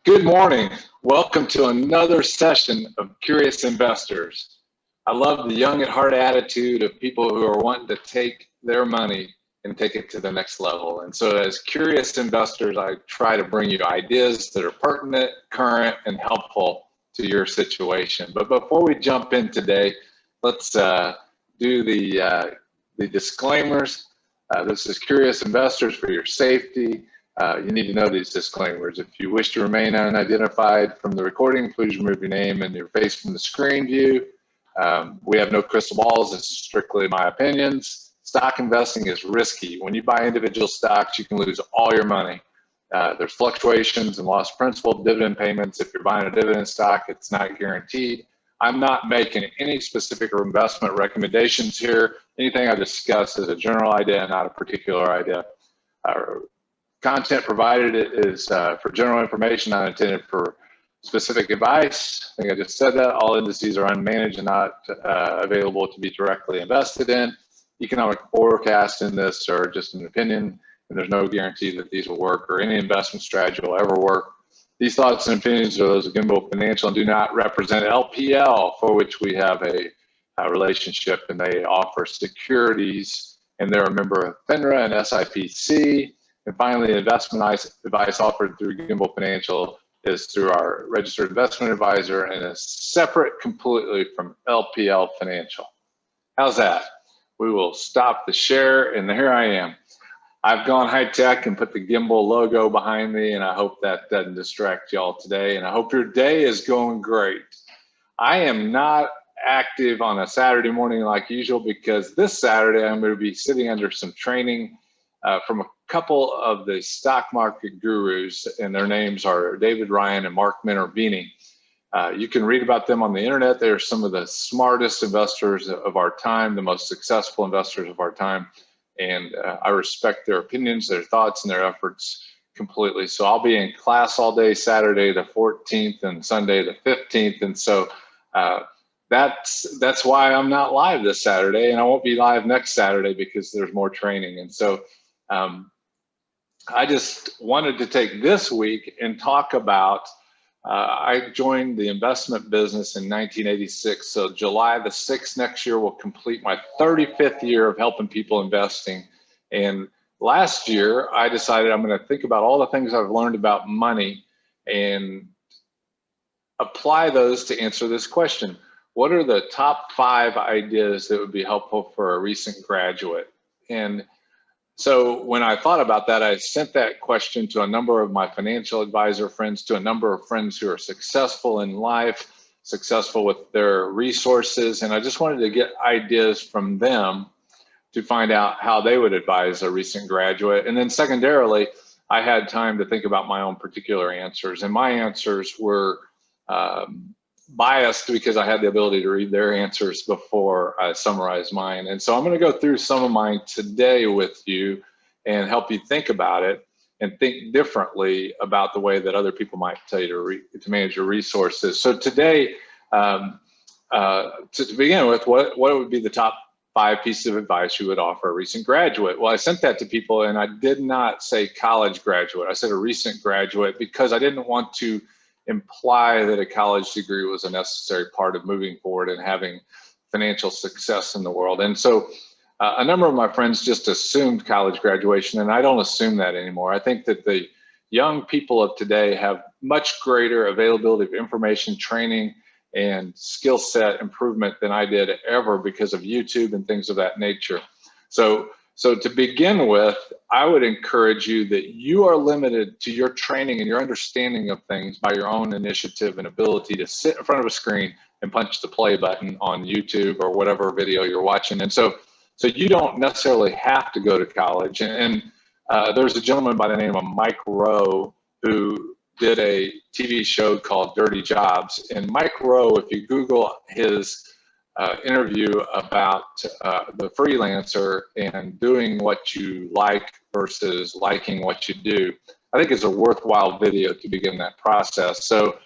Good morning. Welcome to another session of Curious Investors. I love the young at heart attitude of people who are wanting to take their money and take it to the next level. And so as curious investors, I try to bring you ideas that are pertinent, current, and helpful to your situation. But before we jump in today, let's do the disclaimers. This is Curious Investors for your safety. You need to know these disclaimers. If you wish to remain unidentified from the recording, please remove your name and your face from the screen view. We have no crystal balls. This is strictly my opinions. Stock investing is risky. When you buy individual stocks, you can lose all your money. There's fluctuations and lost principal, dividend payments. If you're buying a dividend stock, it's not guaranteed. I'm not making any specific investment recommendations here. Anything I discuss is a general idea, not a particular idea. Content provided is for general information, not intended for specific advice. I think I just said that. All indices are unmanaged and not available to be directly invested in. Economic forecasts in this are just an opinion, and there's no guarantee that these will work or any investment strategy will ever work. These thoughts and opinions are those of Gimbel Financial and do not represent LPL, for which we have a relationship, and they offer securities, and they're a member of FINRA and SIPC. And finally, investment advice offered through Gimbel Financial is through our registered investment advisor and is separate completely from LPL Financial. How's that? We will stop the share, and here I am. I've gone high tech and put the Gimbel logo behind me, and I hope that doesn't distract y'all today, and I hope your day is going great. I am not active on a Saturday morning like usual because this Saturday I'm going to be sitting under some training from a couple of the stock market gurus, and their names are David Ryan and Mark Minervini. You can read about them on the internet. They're some of the smartest investors of our time, the most successful investors of our time, and I respect their opinions, their thoughts, and their efforts completely. So I'll be in class all day Saturday the 14th and Sunday the 15th, and so that's why I'm not live this Saturday, and I won't be live next Saturday because there's more training. And so I just wanted to take this week and talk about, I joined the investment business in 1986. So July the 6th next year will complete my 35th year of helping people investing. And last year I decided I'm going to think about all the things I've learned about money and apply those to answer this question. What are the top 5 ideas that would be helpful for a recent graduate? And so when I thought about that, I sent that question to a number of my financial advisor friends, to a number of friends who are successful in life, successful with their resources. And I just wanted to get ideas from them to find out how they would advise a recent graduate. And then secondarily, I had time to think about my own particular answers. And my answers were biased because I had the ability to read their answers before I summarized mine. And so I'm going to go through some of mine today with you and help you think about it and think differently about the way that other people might tell you to manage your resources. So today, to begin with, what would be the top 5 pieces of advice you would offer a recent graduate? Well, I sent that to people, and I did not say college graduate. I said a recent graduate because I didn't want to imply that a college degree was a necessary part of moving forward and having financial success in the world. And so a number of my friends just assumed college graduation, and I don't assume that anymore. I think that the young people of today have much greater availability of information, training, and skill set improvement than I did ever because of YouTube and things of that nature. So to begin with, I would encourage you that you are limited to your training and your understanding of things by your own initiative and ability to sit in front of a screen and punch the play button on YouTube or whatever video you're watching. And so you don't necessarily have to go to college. And there's a gentleman by the name of Mike Rowe who did a TV show called Dirty Jobs. And Mike Rowe, if you Google his interview about the freelancer and doing what you like versus liking what you do, I think it's a worthwhile video to begin that process. So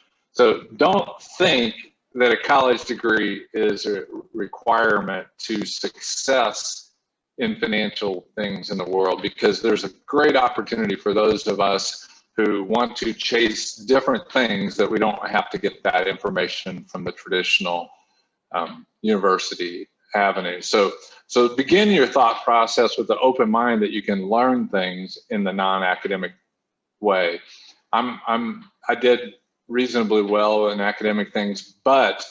don't think that a college degree is a requirement to success in financial things in the world, because there's a great opportunity for those of us who want to chase different things that we don't have to get that information from the traditional university avenue. So begin your thought process with the open mind that you can learn things in the non-academic way. I did reasonably well in academic things, but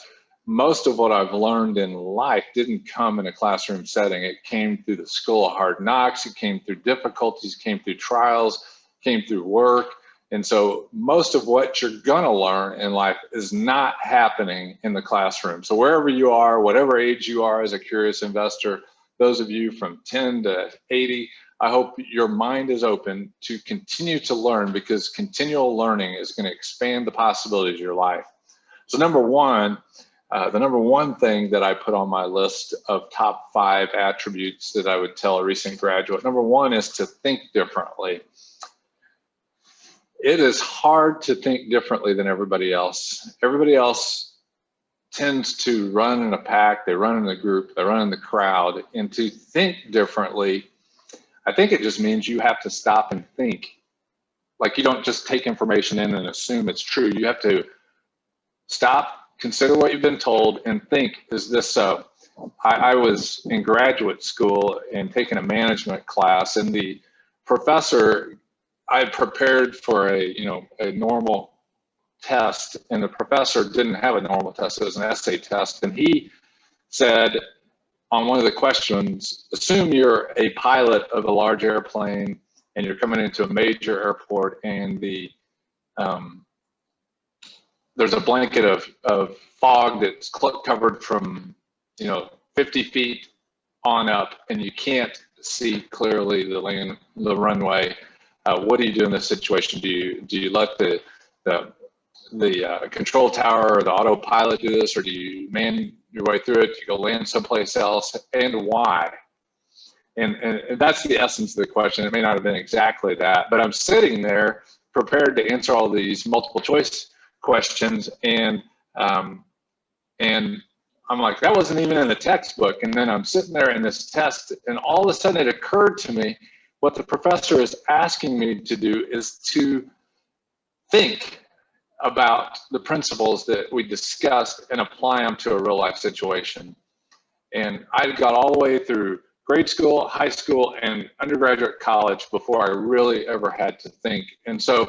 most of what I've learned in life didn't come in a classroom setting. It came through the school of hard knocks, it came through difficulties, came through trials, came through work. And so most of what you're gonna learn in life is not happening in the classroom. So wherever you are, whatever age you are as a curious investor, those of you from 10 to 80, I hope your mind is open to continue to learn, because continual learning is going to expand the possibilities of your life. So number one, the number one thing that I put on my list of top 5 attributes that I would tell a recent graduate, number one is to think differently. It is hard to think differently than everybody else. Everybody else tends to run in a pack, they run in a group, they run in the crowd, and to think differently, I think it just means you have to stop and think. Like, you don't just take information in and assume it's true. You have to stop, consider what you've been told, and think, is this so? I was in graduate school and taking a management class, and the professor, I had prepared for a normal test, and the professor didn't have a normal test. It was an essay test, and he said on one of the questions, assume you're a pilot of a large airplane and you're coming into a major airport, and there's a blanket of fog that's covered from 50 feet on up, and you can't see clearly the runway. What do you do in this situation? Do you let the control tower or the autopilot do this, or do you man your way through it? Do you go land someplace else, and why? And that's the essence of the question. It may not have been exactly that, but I'm sitting there prepared to answer all these multiple choice questions, and I'm like, that wasn't even in the textbook. And then I'm sitting there in this test, and all of a sudden it occurred to me, what the professor is asking me to do is to think about the principles that we discussed and apply them to a real life situation. And I got all the way through grade school, high school, and undergraduate college before I really ever had to think. And so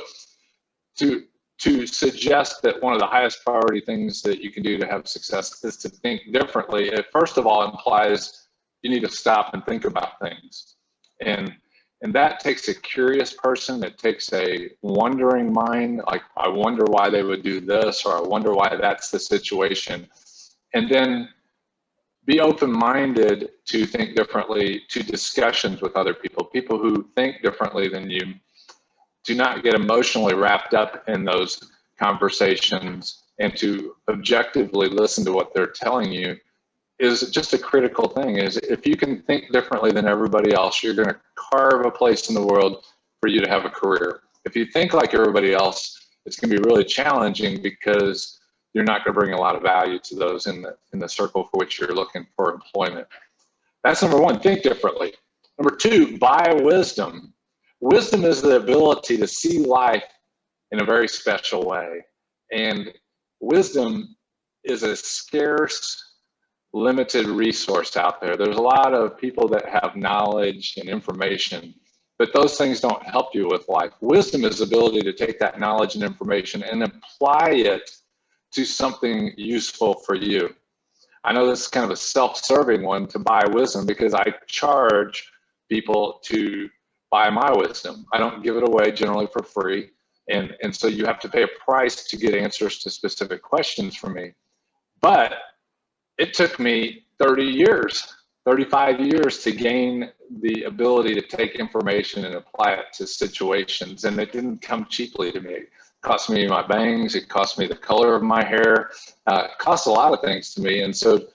to suggest that one of the highest priority things that you can do to have success is to think differently, it first of all implies you need to stop and think about things. And that takes a curious person. It takes a wondering mind, like, I wonder why they would do this, or I wonder why that's the situation. And then be open-minded to think differently, to discussions with other people who think differently than you. Do not get emotionally wrapped up in those conversations, and to objectively listen to what they're telling you is just a critical thing. Is if you can think differently than everybody else, you're going to carve a place in the world for you to have a career. If you think like everybody else, it's going to be really challenging, because you're not going to bring a lot of value to those in the circle for which you're looking for employment. That's number one, think differently. Number two, buy wisdom. Wisdom is the ability to see life in a very special way. And wisdom is a scarce, limited resource out there. There's a lot of people that have knowledge and information, but those things don't help you with life. Wisdom is the ability to take that knowledge and information and apply it to something useful for you. I know this is kind of a self-serving one, to buy wisdom, because I charge people to buy my wisdom. I don't give it away generally for free. And so you have to pay a price to get answers to specific questions from me. But it took me 30 years, 35 years to gain the ability to take information and apply it to situations. And it didn't come cheaply to me. It cost me my bangs, it cost me the color of my hair, it cost a lot of things to me. And so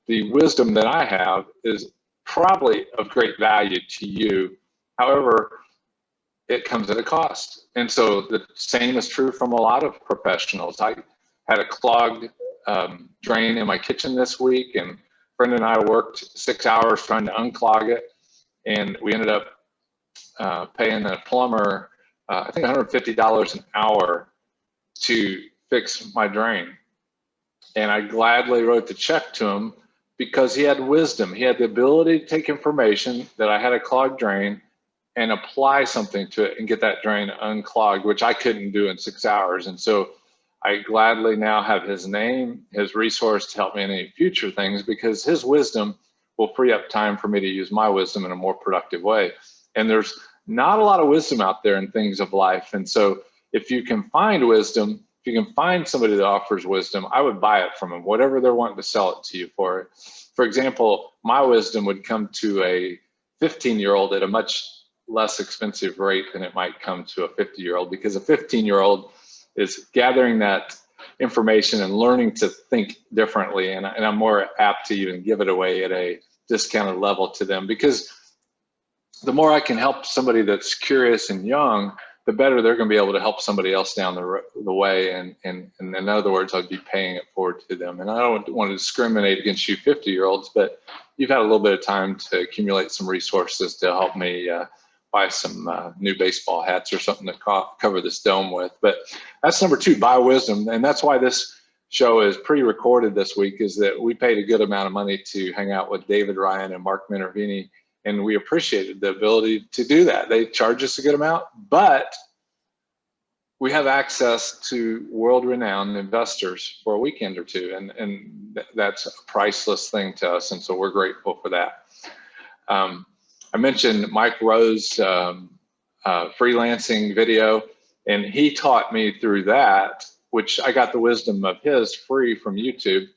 the wisdom that I have is probably of great value to you. However, it comes at a cost. And so the same is true from a lot of professionals. I had a clogged drain in my kitchen this week, and a friend and I worked 6 hours trying to unclog it, and we ended up paying a plumber I think $150 an hour to fix my drain. And I gladly wrote the check to him because he had wisdom. He had the ability to take information that I had a clogged drain and apply something to it and get that drain unclogged, which I couldn't do in 6 hours. And so I gladly now have his name, his resource to help me in any future things, because his wisdom will free up time for me to use my wisdom in a more productive way. And there's not a lot of wisdom out there in things of life. And so if you can find wisdom, if you can find somebody that offers wisdom, I would buy it from them, whatever they're wanting to sell it to you for. For example, my wisdom would come to a 15-year-old at a much less expensive rate than it might come to a 50-year-old, because a 15-year-old is gathering that information and learning to think differently. And I'm more apt to even give it away at a discounted level to them, because the more I can help somebody that's curious and young, the better they're going to be able to help somebody else down the way. And in other words, I'd be paying it forward to them. And I don't want to discriminate against you 50-year-olds, but you've had a little bit of time to accumulate some resources to help me buy some new baseball hats or something to cover this dome with. But that's number 2, buy wisdom. And that's why this show is pre-recorded this week, is that we paid a good amount of money to hang out with David Ryan and Mark Minervini, and we appreciated the ability to do that. They charge us a good amount, but we have access to world-renowned investors for a weekend or two, and that's a priceless thing to us, and so we're grateful for that. I mentioned Mike Rowe's freelancing video, and he taught me through that, which I got the wisdom of his free from YouTube.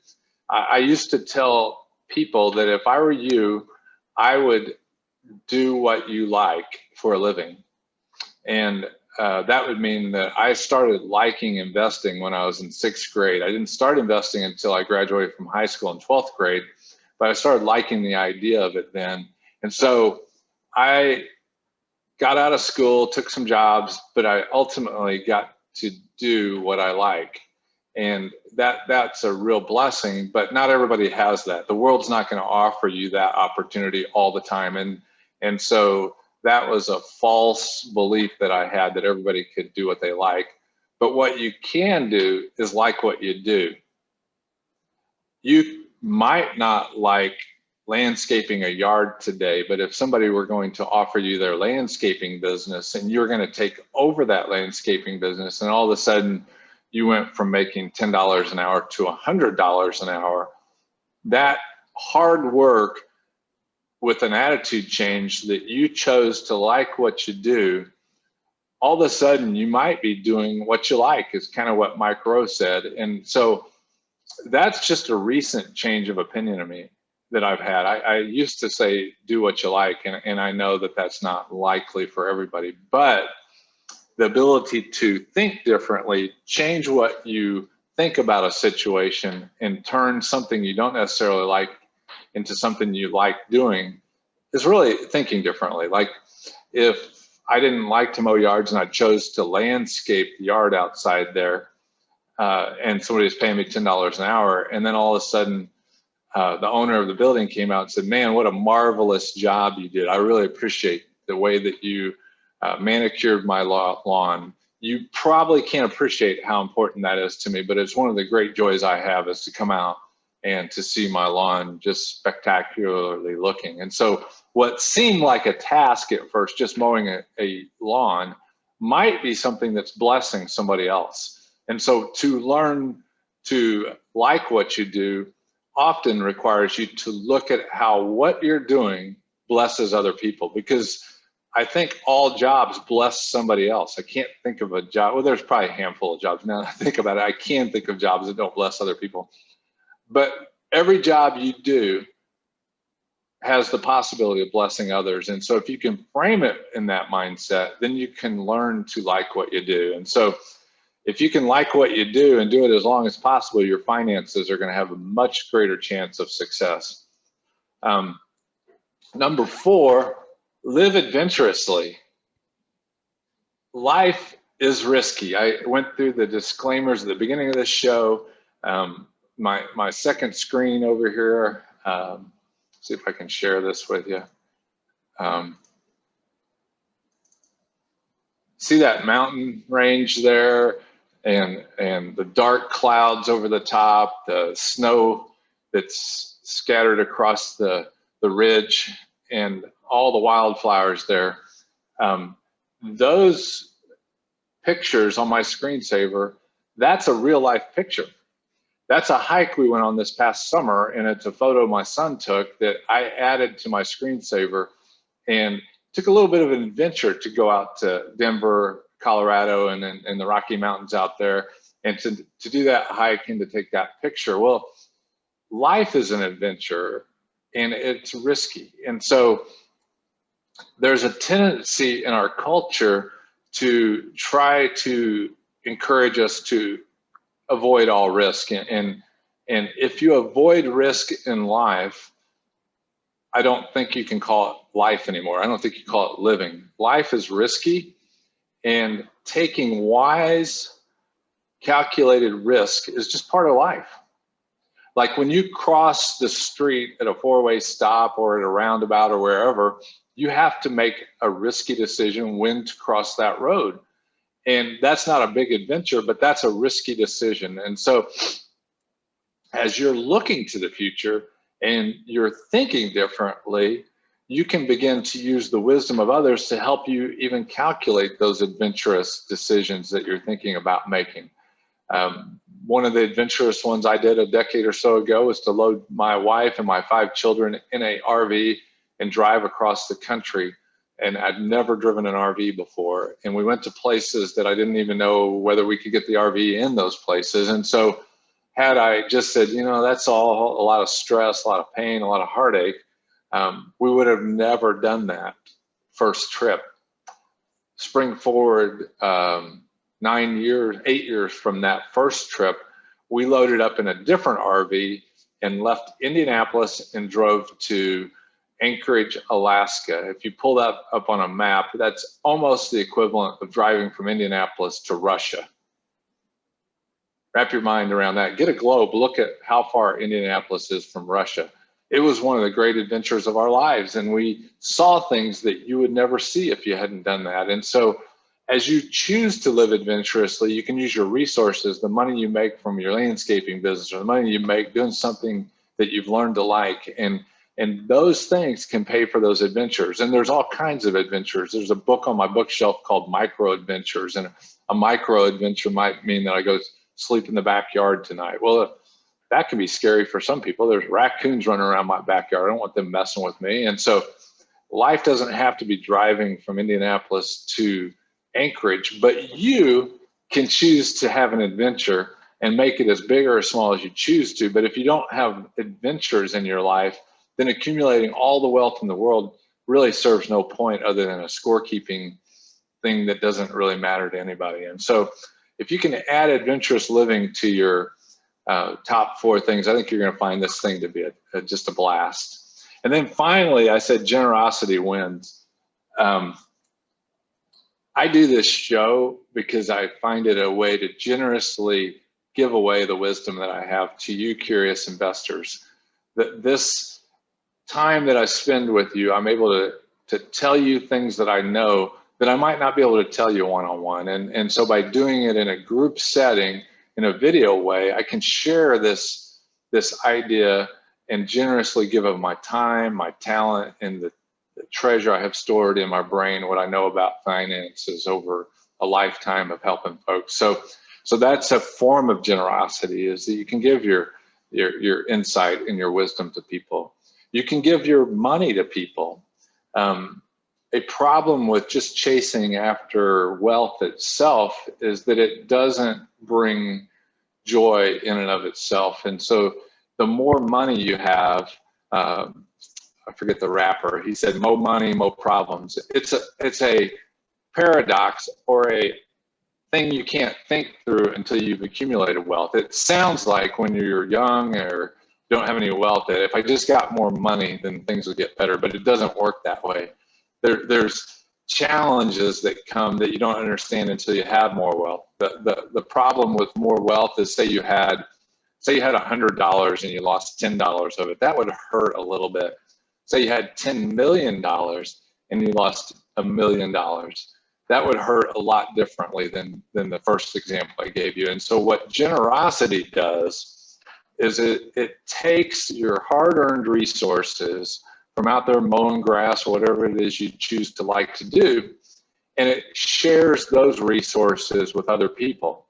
I used to tell people that if I were you, I would do what you like for a living. And that would mean that I started liking investing when I was in 6th grade. I didn't start investing until I graduated from high school in 12th grade, but I started liking the idea of it then. And so I got out of school, took some jobs, but I ultimately got to do what I like. And that's a real blessing, but not everybody has that. The world's not going to offer you that opportunity all the time. And so that was a false belief that I had, that everybody could do what they like. But what you can do is like what you do. You might not like landscaping a yard today, but if somebody were going to offer you their landscaping business and you're going to take over that landscaping business, and all of a sudden you went from making $10 an hour to $100 an hour, that hard work with an attitude change that you chose to like what you do, all of a sudden you might be doing what you like, is kind of what Mike Rowe said. And so that's just a recent change of opinion of me that I've had. I used to say, do what you like, and I know that that's not likely for everybody, but the ability to think differently, change what you think about a situation, and turn something you don't necessarily like into something you like doing, is really thinking differently. Like if I didn't like to mow yards and I chose to landscape the yard outside there, and somebody was paying me $10 an hour, and then all of a sudden the owner of the building came out and said, man, what a marvelous job you did. I really appreciate the way that you manicured my lawn. You probably can't appreciate how important that is to me, but it's one of the great joys I have, is to come out and to see my lawn just spectacularly looking. And so what seemed like a task at first, just mowing a lawn, might be something that's blessing somebody else. And so to learn to like what you do often requires you to look at how what you're doing blesses other people, because I think all jobs bless somebody else. I can't think of a job, well, there's probably a handful of jobs. Now that I think about it, I can think of jobs that don't bless other people. But every job you do has the possibility of blessing others. And so if you can frame it in that mindset, then you can learn to like what you do. And so if you can like what you do and do it as long as possible, your finances are going to have a much greater chance of success. Number 4, live adventurously. Life is risky. I went through the disclaimers at the beginning of this show. My second screen over here, see if I can share this with you. See that mountain range there, and the dark clouds over the top, the snow that's scattered across the ridge, and all the wildflowers there. Those pictures on my screensaver, that's a real life picture. That's a hike we went on this past summer, and it's a photo my son took that I added to my screensaver, and took a little bit of an adventure to go out to Denver, Colorado, and the Rocky Mountains out there, and to do that hike and to take that picture. Well, life is an adventure, and it's risky. And so there's a tendency in our culture to try to encourage us to avoid all risk. And if you avoid risk in life, I don't think you can call it life anymore. I don't think you call it living. Life is risky, and taking wise, calculated risk is just part of life. Like when you cross the street at a four-way stop or at a roundabout or wherever, you have to make a risky decision when to cross that road. And that's not a big adventure, but that's a risky decision. And so as you're looking to the future and you're thinking differently, you can begin to use the wisdom of others to help you even calculate those adventurous decisions that you're thinking about making. One of the adventurous ones I did a decade or so ago was to load my wife and my 5 children in a RV and drive across the country. And I'd never driven an RV before. And we went to places that I didn't even know whether we could get the RV in those places. And so had I just said, you know, that's all a lot of stress, a lot of pain, a lot of heartache, we would have never done that first trip. Spring forward 8 years from that first trip, we loaded up in a different RV and left Indianapolis and drove to Anchorage, Alaska. If you pull that up on a map, that's almost the equivalent of driving from Indianapolis to Russia. Wrap your mind around that. Get a globe, look at how far Indianapolis is from Russia. It was one of the great adventures of our lives, and we saw things that you would never see if you hadn't done that. And so as you choose to live adventurously, you can use your resources, the money you make from your landscaping business or the money you make doing something that you've learned to like, and those things can pay for those adventures. And there's all kinds of adventures. There's a book on my bookshelf called Micro Adventures, and a micro adventure might mean that I go sleep in the backyard tonight. Well, that can be scary for some people. There's raccoons running around my backyard. I don't want them messing with me. And so life doesn't have to be driving from Indianapolis to Anchorage, but you can choose to have an adventure and make it as big or as small as you choose to. But if you don't have adventures in your life, then accumulating all the wealth in the world really serves no point other than a scorekeeping thing that doesn't really matter to anybody. And so if you can add adventurous living to your top 4 things, I think you're going to find this thing to be just a blast. And then finally, I said generosity wins. I do this show because I find it a way to generously give away the wisdom that I have to you, curious investors. That this time that I spend with you, I'm able to tell you things that I know that I might not be able to tell you one-on-one. And so by doing it in a group setting, in a video way, I can share this idea and generously give of my time, my talent, and the treasure I have stored in my brain, what I know about finances over a lifetime of helping folks. So that's a form of generosity, is that you can give your insight and your wisdom to people. You can give your money to people. A problem with just chasing after wealth itself is that it doesn't bring joy in and of itself. And so the more money you have, I forget the rapper, he said, "Mo money, mo problems." It's a paradox, or a thing you can't think through until you've accumulated wealth. It sounds like when you're young or don't have any wealth, that if I just got more money, then things will get better, but it doesn't work that way. There's challenges that come that you don't understand until you have more wealth. The problem with more wealth is, say you had $100 and you lost $10 of it. That would hurt a little bit. Say you had $10 million and you lost $1 million. that would hurt a lot differently than the first example I gave you. And so what generosity does is it takes your hard-earned resources from out there mowing grass or whatever it is you choose to like to do, and it shares those resources with other people.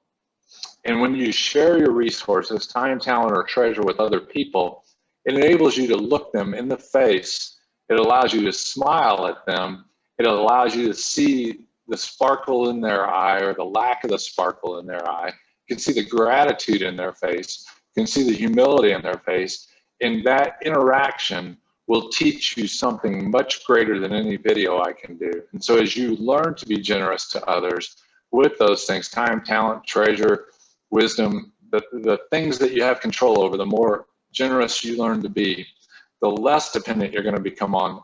And when you share your resources, time, talent, or treasure with other people, it enables you to look them in the face. It allows you to smile at them. It allows you to see the sparkle in their eye or the lack of the sparkle in their eye. You can see the gratitude in their face. You can see the humility in their face. And that interaction will teach you something much greater than any video I can do. And so as you learn to be generous to others with those things, time, talent, treasure, wisdom, the things that you have control over, the more generous you learn to be, the less dependent you're going to become on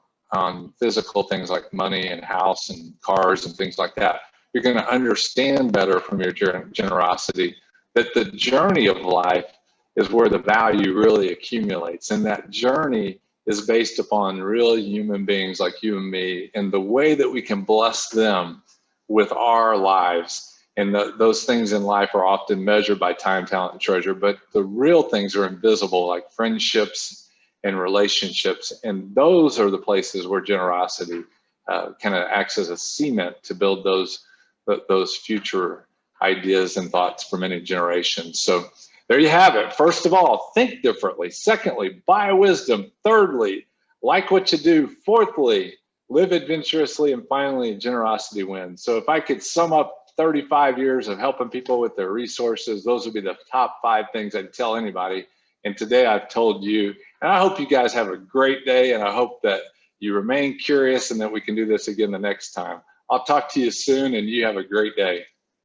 physical things like money and house and cars and things like that. You're going to understand better from your generosity that the journey of life is where the value really accumulates. And that journey is based upon real human beings like you and me, and the way that we can bless them with our lives. And those things in life are often measured by time, talent, and treasure, but the real things are invisible, like friendships and relationships. And those are the places where generosity kind of acts as a cement to build those future ideas and thoughts for many generations. So there you have it. First of all, think differently. Secondly, buy wisdom. Thirdly, like what you do. Fourthly, live adventurously. And finally, generosity wins. So if I could sum up 35 years of helping people with their resources, those would be the top 5 things I'd tell anybody. And today I've told you, and I hope you guys have a great day, and I hope that you remain curious and that we can do this again the next time. I'll talk to you soon, and you have a great day.